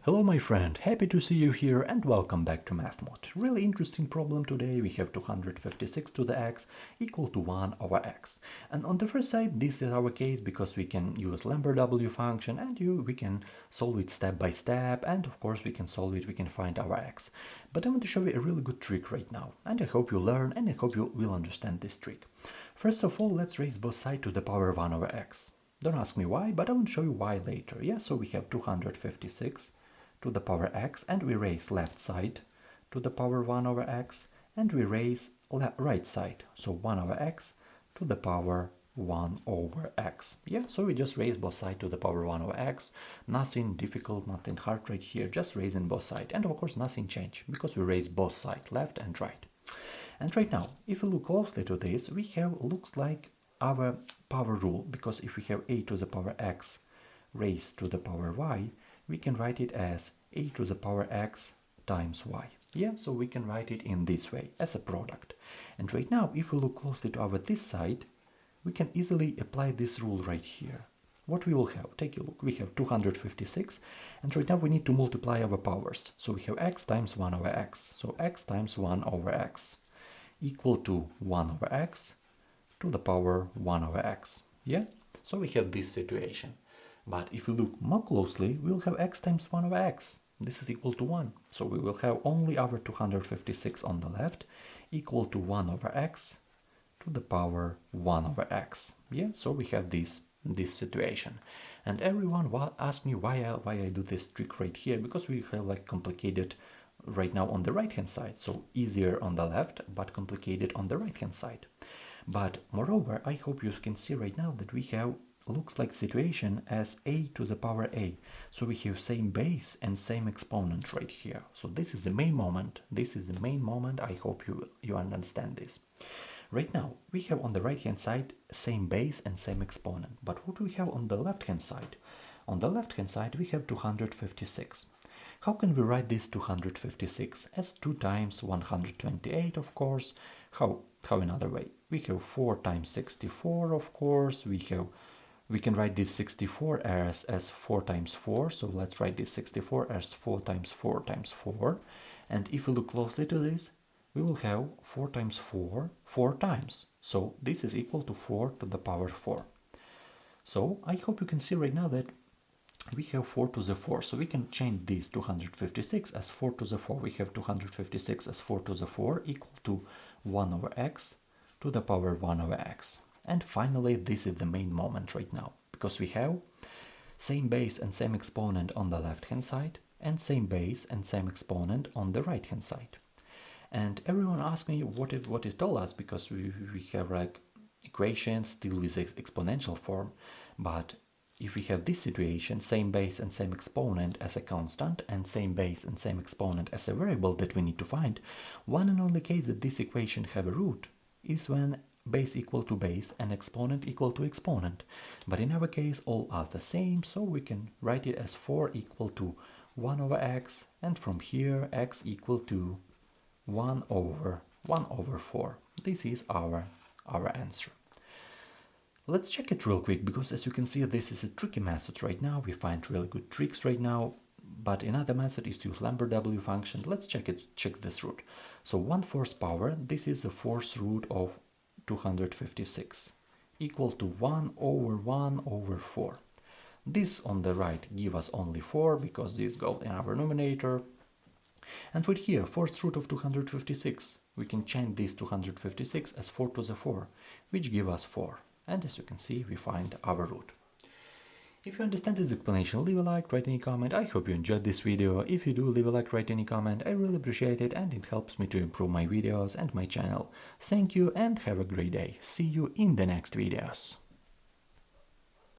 Hello my friend, happy to see you here and welcome back to mathsmood. Really interesting problem today. We have 256 to the x equal to 1 over x. And on the first side, this is our case because we can use Lambert W function and we can solve it step by step, and of course we can solve it, we can find our x. But I want to show you a really good trick right now, and I hope you learn and I hope you will understand this trick. First of all, let's raise both sides to the power of 1 over x. Don't ask me why, but I will show you why later. Yeah, so we have 256 to the power x, and we raise left side to the power 1 over x, and we raise right side, so 1 over x to the power 1 over x. Yeah, so we just raise both sides to the power 1 over x. Nothing difficult, nothing hard right here, just raising both sides. And of course nothing changed because we raise both sides, left and right. And right now, if we look closely to this, we have looks like our power rule, because if we have a to the power x raised to the power y, we can write it as a to the power x times y. Yeah, so we can write it in this way as a product. And right now, if we look closely to our this side, we can easily apply this rule right here. What we will have, take a look, we have 256, and right now we need to multiply our powers. So we have x times 1 over x, so x times 1 over x equal to 1 over x to the power 1 over x. Yeah, so we have this situation. But if we look more closely, we'll have x times 1 over x. This is equal to 1. So we will have only our 256 on the left equal to 1 over x to the power 1 over x. Yeah, so we have this situation. And everyone ask me why I do this trick right here, because we have like complicated right now on the right hand side. So easier on the left, but complicated on the right hand side. But moreover, I hope you can see right now that we have looks like situation as a to the power a. So we have same base and same exponent right here. So this is the main moment. This is the main moment. I hope you understand this. Right now, we have on the right hand side same base and same exponent. But what do we have on the left hand side? On the left hand side, we have 256. How can we write this 256? As 2 times 128, of course. How another way? We have 4 times 64, of course. We can write this 64 as 4 times 4, so let's write this 64 as 4 times 4 times 4. And if we look closely to this, we will have 4 times 4, 4 times. So this is equal to 4 to the power 4. So I hope you can see right now that we have 4 to the 4, so we can change this 256 as 4 to the 4. We have 256 as 4 to the 4 equal to 1 over x to the power 1 over x. And finally, this is the main moment right now, because we have same base and same exponent on the left hand side and same base and same exponent on the right hand side. And everyone asks me what it told us, because we have like equations still with exponential form. But if we have this situation, same base and same exponent as a constant and same base and same exponent as a variable that we need to find, one and only case that this equation have a root is when base equal to base and exponent equal to exponent. But in our case, all are the same, so we can write it as 4 equal to 1 over x, and from here x equal to 1 over 4. This is our answer. Let's check it real quick, because as you can see, this is a tricky method right now. We find really good tricks right now, but another method is to use Lambert W function. Let's check this root. So 1/4 power, this is the 4th root of 256 equal to 1 over 4. This on the right give us only 4, because this goes in our numerator. And right here, 4th root of 256, we can change this 256 as 4 to the 4, which give us 4. And as you can see, we find our root. If you understand this explanation, leave a like, write any comment. I hope you enjoyed this video. If you do, leave a like, write any comment. I really appreciate it, and it helps me to improve my videos and my channel. Thank you and have a great day. See you in the next videos.